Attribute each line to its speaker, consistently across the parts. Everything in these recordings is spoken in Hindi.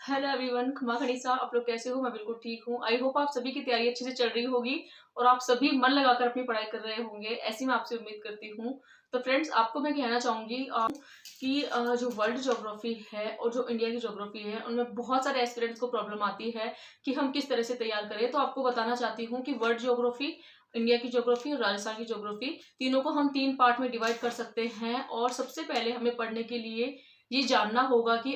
Speaker 1: हेलो एवरीवन, खमा खनीसा। आप लोग कैसे हो? मैं बिल्कुल ठीक हूँ। आई होप आप सभी की तैयारी अच्छे से चल रही होगी और आप सभी मन लगाकर अपनी पढ़ाई कर रहे होंगे, ऐसी मैं आपसे उम्मीद करती हूँ। तो फ्रेंड्स, आपको मैं कहना चाहूंगी कि जो वर्ल्ड ज्योग्राफी है और जो इंडिया की ज्योग्राफी है, उनमें बहुत सारे एस्पिरेंट्स को प्रॉब्लम आती है कि हम किस तरह से तैयार करें। तो आपको बताना चाहती हूँ कि वर्ल्ड ज्योग्राफी, इंडिया की ज्योग्राफी और राजस्थान की ज्योग्राफी, तीनों को हम 3 पार्ट में डिवाइड कर सकते हैं। और सबसे पहले हमें पढ़ने के लिए ये जानना होगा कि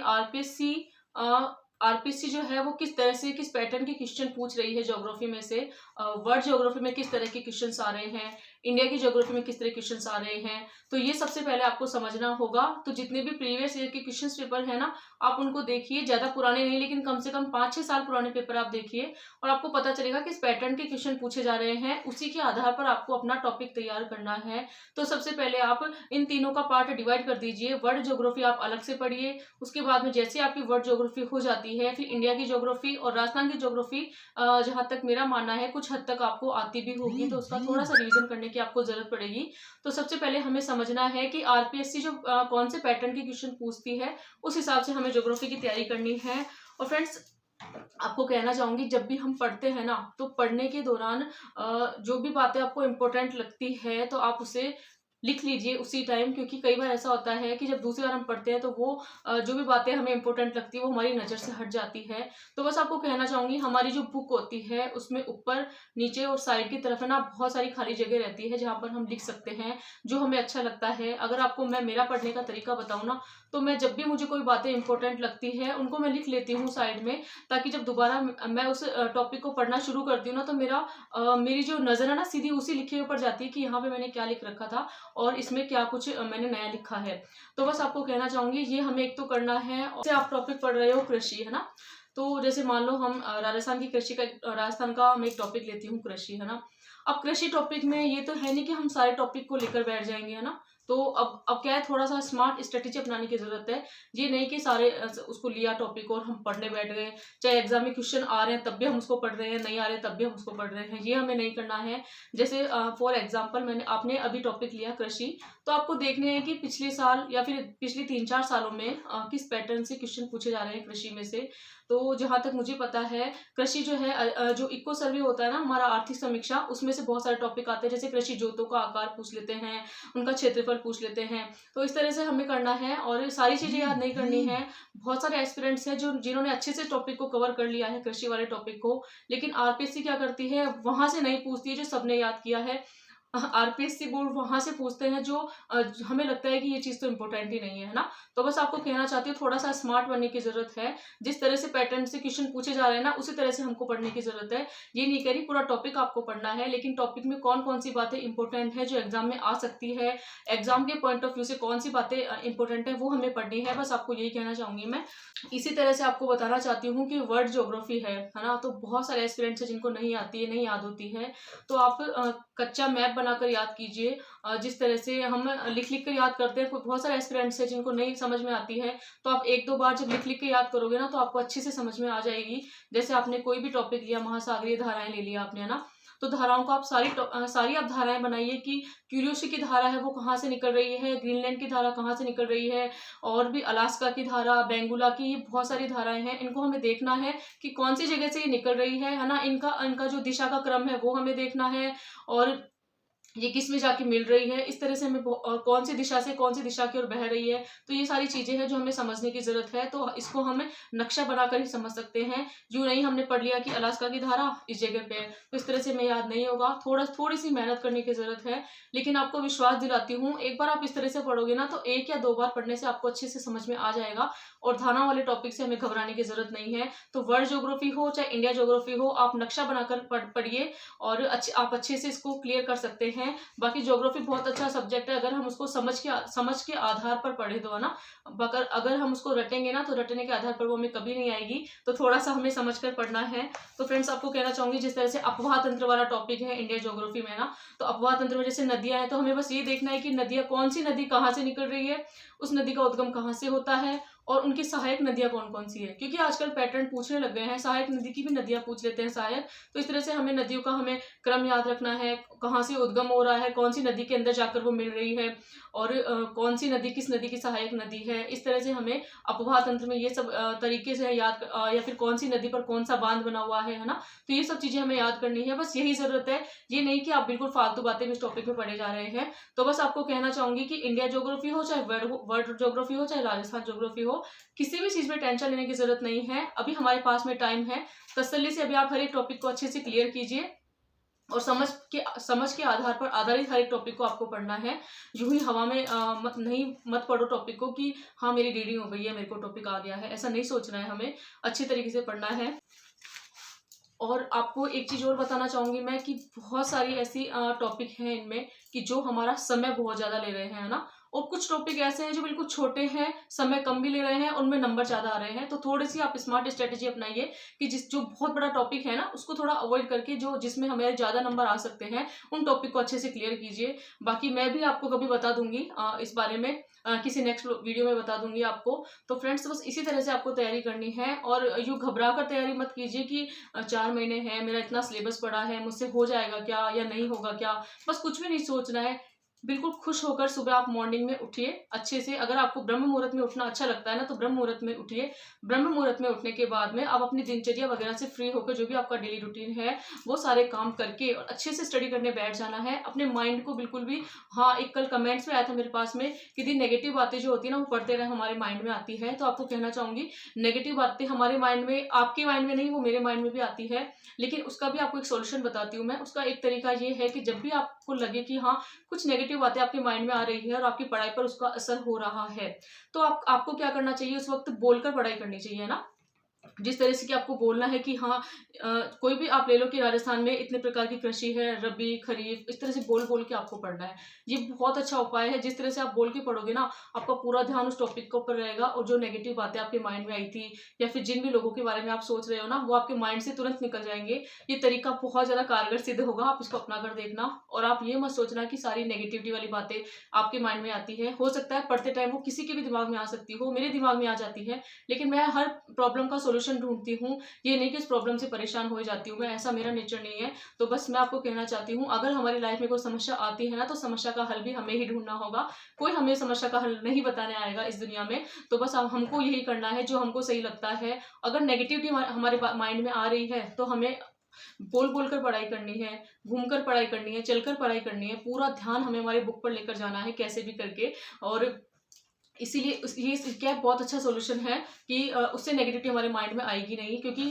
Speaker 1: आरपीएससी जो है वो किस तरह से, किस पैटर्न के क्वेश्चन पूछ रही है ज्योग्राफी में से। वर्ल्ड ज्योग्राफी में किस तरह के क्वेश्चंस आ रहे हैं, इंडिया की ज्योग्राफी में किस तरह क्वेश्चंस आ रहे हैं। तो ये सबसे पहले आपको समझना होगा। तो जितने भी प्रीवियस ईयर के क्वेश्चन पेपर है ना, आप उनको देखिए। ज्यादा पुराने नहीं, लेकिन कम से कम 5-6 साल पुराने पेपर आप देखिए और आपको पता चलेगा किस पैटर्न के क्वेश्चन पूछे जा रहे हैं। उसी के आधार पर आपको अपना टॉपिक तैयार करना है। तो सबसे पहले आप इन तीनों का पार्ट डिवाइड कर दीजिए। वर्ल्ड ज्योग्राफी आप अलग से पढ़िए। उसके बाद में जैसे आपकी वर्ल्ड ज्योग्राफी हो जाती है, फिर इंडिया की ज्योग्राफी और राजस्थान की ज्योग्राफी जहां तक मेरा मानना है कुछ हद तक आपको आती भी होगी, तो उसका थोड़ा सा रिवीजन करने की आपको जरूरत पड़ेगी। तो सबसे पहले हमें समझना है कि आरपीएससी जो कौन से पैटर्न की क्वेश्चन पूछती है, उस हिसाब से हमें ज्योग्राफी की तैयारी करनी है। और फ्रेंड्स, आपको कहना चाहूंगी, जब भी हम पढ़ते हैं ना, तो पढ़ने के दौरान जो भी बातें आपको इम्पोर्टेंट लगती है तो आप उसे लिख लीजिए उसी टाइम। क्योंकि कई बार ऐसा होता है कि जब दूसरी बार हम पढ़ते हैं तो वो जो भी बातें हमें इम्पोर्टेंट लगती है वो हमारी नज़र से हट जाती है। तो बस आपको कहना चाहूंगी, हमारी जो बुक होती है उसमें ऊपर, नीचे और साइड की तरफ है ना, बहुत सारी खाली जगह रहती है जहाँ पर हम लिख सकते हैं जो हमें अच्छा लगता है। अगर आपको मैं मेरा पढ़ने का तरीका बताऊँ ना, तो मैं जब भी मुझे कोई बातें इंपॉर्टेंट लगती है उनको मैं लिख लेती हूँ साइड में, ताकि जब दोबारा मैं उस टॉपिक को पढ़ना शुरू करती हूँ ना, तो मेरी जो नज़र है ना, सीधी उसी लिखे ऊपर जाती है कि यहाँ पे मैंने क्या लिख रखा था और इसमें क्या कुछ मैंने नया लिखा है। तो बस आपको कहना चाहूंगी, ये हमें एक तो करना है। जैसे आप टॉपिक पढ़ रहे हो कृषि, है ना, तो जैसे मान लो हम राजस्थान की कृषि का, राजस्थान का मैं एक टॉपिक लेती हूँ कृषि, है ना। अब कृषि टॉपिक में ये तो है नहीं कि हम सारे टॉपिक को लेकर बैठ जाएंगे, है ना। तो अब क्या है, थोड़ा सा स्मार्ट स्ट्रेटेजी अपनाने की जरूरत है। ये नहीं कि सारे उसको लिया टॉपिक और हम पढ़ने बैठ गए, चाहे एग्जाम में क्वेश्चन आ रहे हैं तब भी हम उसको पढ़ रहे हैं, नहीं आ रहे तब भी हम उसको पढ़ रहे हैं। ये हमें नहीं करना है। जैसे फॉर एग्जाम्पल, आपने अभी टॉपिक लिया कृषि, तो आपको देखने हैं कि पिछले साल या फिर पिछले 3-4 सालों में किस पैटर्न से क्वेश्चन पूछे जा रहे हैं कृषि में से। तो जहां तक मुझे पता है, कृषि जो है, जो इको सर्वे होता है ना हमारा, आर्थिक समीक्षा, उसमें से बहुत सारे टॉपिक आते हैं। जैसे कृषि जोतों का आकार पूछ लेते हैं, उनका क्षेत्रफल पूछ लेते हैं। तो इस तरह से हमें करना है और सारी चीजें याद नहीं करनी है। बहुत सारे एस्पिरेंट्स हैं जो जिन्होंने अच्छे से टॉपिक को कवर कर लिया है, कृषि वाले टॉपिक को, लेकिन आरपीएससी क्या करती है, वहां से नहीं पूछती है जो सबने याद किया है। आरपीएससी बोर्ड वहां से पूछते हैं जो हमें लगता है कि ये चीज तो इम्पोर्टेंट ही नहीं है ना। तो बस आपको कहना चाहती हूँ, थोड़ा सा स्मार्ट बनने की जरूरत है। जिस तरह से पैटर्न से क्वेश्चन पूछे जा रहे हैं ना, उसी तरह से हमको पढ़ने की जरूरत है। ये नहीं कह रही पूरा टॉपिक आपको पढ़ना है, लेकिन टॉपिक में कौन कौन सी बातें इंपॉर्टेंट है जो एग्जाम में आ सकती है, एग्जाम के पॉइंट ऑफ व्यू से कौन सी बातें इंपॉर्टेंट है, वो हमें पढ़नी है। बस आपको यही कहना चाहूंगी मैं। इसी तरह से आपको बताना चाहती हूँ कि वर्ल्ड ज्योग्राफी है ना, तो बहुत सारे एस्पिरेंट्स हैं जिनको नहीं आती है, नहीं याद होती है। तो आप कच्चा मैप बनाकर याद कीजिए। जिस तरह से हम लिख लिख कर याद करते हैं, बहुत सारे एस्पिरेंट्स हैं जिनको नहीं समझ में आती है। तो आप 1-2 बार जब लिख लिख के याद करोगे ना, तो आपको अच्छे से समझ में आ जाएगी। जैसे आपने कोई भी टॉपिक लिया, महासागरीय धाराएं ले लिया आपने, है ना, तो धाराओं को आप सारी आप धाराएं बनाइए कि क्यूरियोसिटी की धारा है वो कहाँ से निकल रही है, ग्रीनलैंड की धारा कहाँ से निकल रही है, और भी अलास्का की धारा, बेंगुला की, ये बहुत सारी धाराएं हैं। इनको हमें देखना है कि कौन सी जगह से ये निकल रही है ना। इनका इनका जो दिशा का क्रम है वो हमें देखना है, और ये किस में जाके मिल रही है। इस तरह से हमें और कौन सी दिशा से कौन सी दिशा की ओर बह रही है। तो ये सारी चीजें हैं जो हमें समझने की जरूरत है। तो इसको हमें नक्शा बनाकर ही समझ सकते हैं। जो नहीं हमने पढ़ लिया कि अलास्का की धारा इस जगह पे है, तो इस तरह से हमें याद नहीं होगा। थोड़ी सी मेहनत करने की जरूरत है, लेकिन आपको विश्वास दिलाती हूँ, एक बार आप इस तरह से पढ़ोगे ना, तो 1 या 2 बार पढ़ने से आपको अच्छे से समझ में आ जाएगा। और धारा वाले टॉपिक से हमें घबराने की जरूरत नहीं है। तो वर्ल्ड ज्योग्राफी हो चाहे इंडिया ज्योग्राफी हो, आप नक्शा बनाकर पढ़िए और आप अच्छे से इसको क्लियर कर सकते हैं। बाकी ज्योग्राफी बहुत अच्छा सब्जेक्ट है, अगर हम उसको समझ के आधार पर पढ़े तो, है ना। अगर हम उसको रटेंगे ना, तो रटने के आधार पर वो हमें कभी नहीं आएगी। तो थोड़ा सा हमें समझ कर पढ़ना है। तो फ्रेंड्स, आपको कहना चाहूंगी, जिस तरह से अपवाह तंत्र वाला टॉपिक है इंडिया ज्योग्राफी में ना, तो अपवाह तंत्र में जैसे नदियां हैं, तो हमें बस ये देखना है कि नदियां, कौन सी नदी कहाँ से निकल रही है, उस नदी का उद्गम कहाँ से होता है, और उनकी सहायक नदियाँ कौन-कौन सी है। क्योंकि आजकल पैटर्न पूछने लग गए हैं, सहायक नदी की भी नदियाँ पूछ लेते हैं सहायक। तो इस तरह से हमें नदियों का हमें क्रम याद रखना है, कहाँ से उद्गम हो रहा है, कौन सी नदी के अंदर जाकर वो मिल रही है और कौन सी नदी किस नदी की सहायक नदी है। इस तरह से हमें अपवाह तंत्र में ये सब तरीके से या फिर कौन सी नदी पर कौन-सा बाँध बना हुआ है ना? तो ये सब चीज़ें हमें याद करनी है, बस यही ज़रूरत है। ये नहीं कि आप बिल्कुल फालतू बातें भी इस टॉपिक में पढ़े जा रहे हैं। तो बस आपको कहना चाहूँगी कि इंडिया ज्योग्राफी हो, चाहे वर्ल्ड ज्योग्राफी हो, चाहे राजस्थान ज्योग्राफी हो, किसी भी चीज़ में टेंशन लेने की ज़रूरत नहीं है। अभी हमारे पास में टाइम है, तसल्ली से अभी आप हर एक टॉपिक को अच्छे से क्लियर कीजिए और समझ के आधार पर आधारित हर एक टॉपिक को आपको पढ़ना है। यूँ ही हवा में मत पढ़ो टॉपिक को कि हाँ, मेरी रीडिंग हो गई है, मेरे को टॉपिक आ गया है, ऐसा नहीं सोचना है हमें, अच्छे तरीके से पढ़ना है। और आपको एक चीज़ और बताना चाहूँगी मैं कि बहुत सारी ऐसी टॉपिक हैं इनमें कि जो हमारा समय बहुत ज़्यादा ले रहे हैं, है ना? और कुछ टॉपिक ऐसे हैं जो बिल्कुल छोटे हैं, समय कम भी ले रहे हैं, उनमें नंबर ज़्यादा आ रहे हैं। तो थोड़ी-सी आप स्मार्ट स्ट्रैटेजी अपनाइए कि जो बहुत बड़ा टॉपिक है ना, उसको थोड़ा अवॉइड करके जिसमें हमें ज़्यादा नंबर आ सकते हैं, उन टॉपिक को अच्छे से क्लियर कीजिए। बाकी मैं भी आपको कभी बता दूँगी इस बारे में, किसी नेक्स्ट वीडियो में बता दूँगी आपको। तो फ्रेंड्स, बस इसी तरह से आपको तैयारी करनी है और यूँ घबरा कर तैयारी मत कीजिए कि 4 महीने हैं, मेरा इतना सिलेबस पड़ा है, मुझसे हो जाएगा क्या या नहीं होगा क्या? बस कुछ भी नहीं सोचना है। बिल्कुल खुश होकर सुबह आप मॉर्निंग में उठिए अच्छे से। अगर आपको ब्रह्म मुहूर्त में उठना अच्छा लगता है ना, तो ब्रह्म मुहूर्त में उठिए। ब्रह्म मुहूर्त में उठने के बाद में आप अपनी दिनचर्या वगैरह से फ्री होकर जो भी आपका डेली रूटीन है, वो सारे काम करके और अच्छे से स्टडी करने बैठ जाना है। अपने माइंड को बिल्कुल भी, हाँ, एक कल कमेंट्स में आया था मेरे पास में कि दी नेगेटिव बातें जो होती है ना, वो पढ़ते रहे हमारे माइंड में आती है। तो आपको कहना चाहूँगी, नेगेटिव बातें हमारे माइंड में, आपके माइंड में नहीं, वो मेरे माइंड में भी आती है। लेकिन उसका भी आपको एक सॉल्यूशन बताती हूँ मैं। उसका एक तरीका ये है कि जब भी आपको लगे कि हाँ, कुछ नेगेटिव बातें आपके माइंड में आ रही है और आपकी पढ़ाई पर उसका असर हो रहा है, तो आपको क्या करना चाहिए, उस वक़्त बोलकर पढ़ाई करनी चाहिए ना। जिस तरह से कि आपको बोलना है कि हाँ, कोई भी आप ले लो कि राजस्थान में इतने प्रकार की कृषि है, रबी, खरीफ, इस तरह से बोल-बोल के आपको पढ़ना है। ये बहुत अच्छा उपाय है, जिस तरह से आप बोल के पढ़ोगे ना, आपका पूरा ध्यान उस टॉपिक के ऊपर रहेगा और जो नेगेटिव बातें आपके माइंड में आई थी या फिर जिन भी लोगों के बारे में आप सोच रहे हो ना, वो आपके माइंड से तुरंत निकल जाएँगे। ये तरीका बहुत ज़्यादा कारगर सिद्ध होगा, आप इसको अपना कर देखना और आप ये मत सोचना कि सारी नेगेटिविटी वाली बातें आपके माइंड में आती है। हो सकता है पढ़ते टाइम वो किसी के भी दिमाग में आ सकती हो, मेरे दिमाग में आ जाती है, लेकिन मैं हर प्रॉब्लम का सॉल्यूशन ढूँढती हूँ। ये नहीं कि इस प्रॉब्लम से परेशान हो जाती हूँ मैं, ऐसा मेरा नेचर नहीं है। तो बस मैं आपको कहना चाहती हूँ, अगर हमारी लाइफ में कोई समस्या आती है ना, तो समस्या का हल भी हमें ही ढूँढना होगा। कोई हमें समस्या का हल नहीं बताने आएगा इस दुनिया में। तो बस अब हमको यही करना है जो हमको सही लगता है। अगर नेगेटिविटी हमारे माइंड में आ रही है, तो हमें बोल-बोल कर पढ़ाई करनी है, घूमकर पढ़ाई करनी है, चलकर पढ़ाई करनी है। पूरा ध्यान हमें हमारी बुक पर लेकर जाना है कैसे भी करके। और इसीलिए ये क्या है, बहुत अच्छा सॉल्यूशन है कि उससे नेगेटिविटी हमारे माइंड में आएगी नहीं, क्योंकि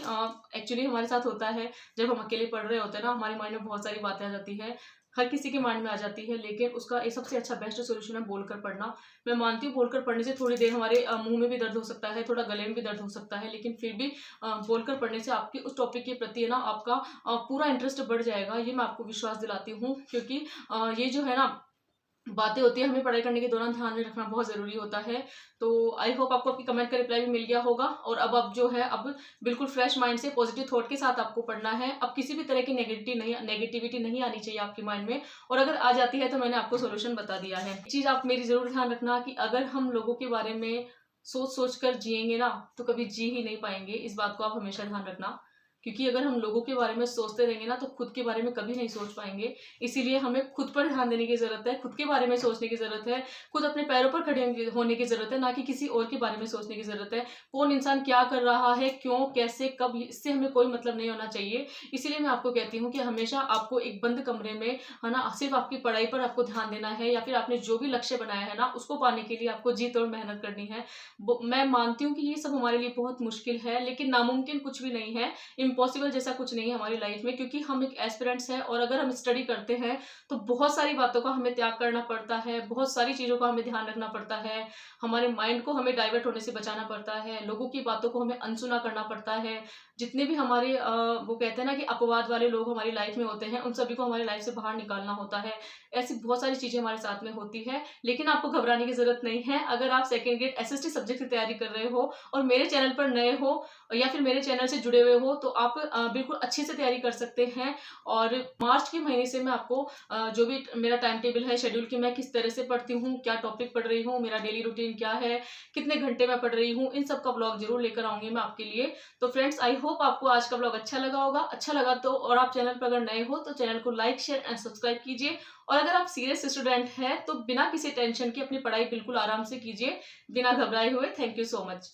Speaker 1: एक्चुअली हमारे साथ होता है, जब हम अकेले पढ़ रहे होते हैं ना, हमारे माइंड में बहुत सारी बातें आ जाती है। हर किसी के माइंड में आ जाती है, लेकिन उसका एक सबसे अच्छा बेस्ट सॉल्यूशन है बोलकर पढ़ना। मैं मानती हूँ बोलकर पढ़ने से थोड़ी देर हमारे मुँह में भी दर्द हो सकता है, थोड़ा गले में भी दर्द हो सकता है, लेकिन फिर भी बोलकर पढ़ने से आपकी उस टॉपिक के प्रति है ना, आपका पूरा इंटरेस्ट बढ़ जाएगा। ये मैं आपको विश्वास दिलाती हूँ, क्योंकि ये जो है ना, बातें होती है, हमें पढ़ाई करने के दौरान ध्यान में रखना बहुत ज़रूरी होता है। तो आई होप आपको आपकी कमेंट का रिप्लाई भी मिल गया होगा और अब आप जो है, अब बिल्कुल फ्रेश माइंड से पॉजिटिव थॉट के साथ आपको पढ़ना है। अब किसी भी तरह की नेगेटिविटी नहीं आनी चाहिए आपके माइंड में, और अगर आ जाती है तो मैंने आपको सॉल्यूशन बता दिया है। एक चीज़ आप मेरी ज़रूर ध्यान रखना कि अगर हम लोगों के बारे में सोच-सोच कर जिएँगे ना, तो कभी जी ही नहीं पाएँगे। इस बात को आप हमेशा ध्यान रखना। क्योंकि अगर हम लोगों के बारे में सोचते रहेंगे ना, तो खुद के बारे में कभी नहीं सोच पाएँगे। इसीलिए हमें खुद पर ध्यान देने की ज़रूरत है, खुद के बारे में सोचने की ज़रूरत है, खुद अपने पैरों पर खड़े होने की ज़रूरत है, ना कि किसी और के बारे में सोचने की ज़रूरत है। कौन इंसान क्या कर रहा है, क्यों, कैसे, कब, इससे हमें कोई मतलब नहीं होना चाहिए। इसीलिए मैं आपको कहती हूँ कि हमेशा आपको एक बंद कमरे में, है ना, सिर्फ़ आपकी पढ़ाई पर आपको ध्यान देना है, या फिर आपने जो भी लक्ष्य बनाया है ना, उसको पाने के लिए आपको जी तोड़ मेहनत करनी है। मैं मानती हूँ कि ये सब हमारे लिए बहुत मुश्किल है, लेकिन नामुमकिन कुछ भी नहीं है, इम्पॉसिबल जैसा कुछ नहीं है हमारी लाइफ में, क्योंकि हम एक एस्पिरेंट्स हैं और अगर हम स्टडी करते हैं तो बहुत सारी बातों का हमें त्याग करना पड़ता है, बहुत सारी चीज़ों का हमें ध्यान रखना पड़ता है, हमारे माइंड को हमें डाइवर्ट होने से बचाना पड़ता है, लोगों की बातों को हमें अनसुना करना पड़ता है। जितने भी हमारे वो कहते हैं ना कि अपवाद वाले लोग हमारी लाइफ में होते हैं, उन सभी को हमारी लाइफ से बाहर निकालना होता है। ऐसी बहुत सारी चीज़ें हमारे साथ में होती है, लेकिन आपको घबराने की ज़रूरत नहीं है। अगर आप सेकंड ग्रेड एसएसटी सब्जेक्ट की तैयारी कर रहे हो और मेरे चैनल पर नए हो या फिर मेरे चैनल से जुड़े हुए हो, तो आप बिल्कुल अच्छे से तैयारी कर सकते हैं। और मार्च के महीने से मैं आपको जो भी मेरा टाइम टेबल है, शेड्यूल कि मैं किस तरह से पढ़ती हूँ, क्या टॉपिक पढ़ रही हूँ, मेरा डेली रूटीन क्या है, कितने घंटे मैं पढ़ रही हूँ, इन सब का ब्लॉग जरूर लेकर आऊंगी मैं आपके लिए। तो फ्रेंड्स, आई होप आपको आज का ब्लॉग अच्छा लगा होगा। अच्छा लगा तो, और आप चैनल पर अगर नए हो तो चैनल को लाइक, शेयर एंड सब्सक्राइब कीजिए। और अगर आप सीरियस स्टूडेंट हैं तो बिना किसी टेंशन के अपनी पढ़ाई बिल्कुल आराम से कीजिए, बिना घबराए हुए। Thank you so much.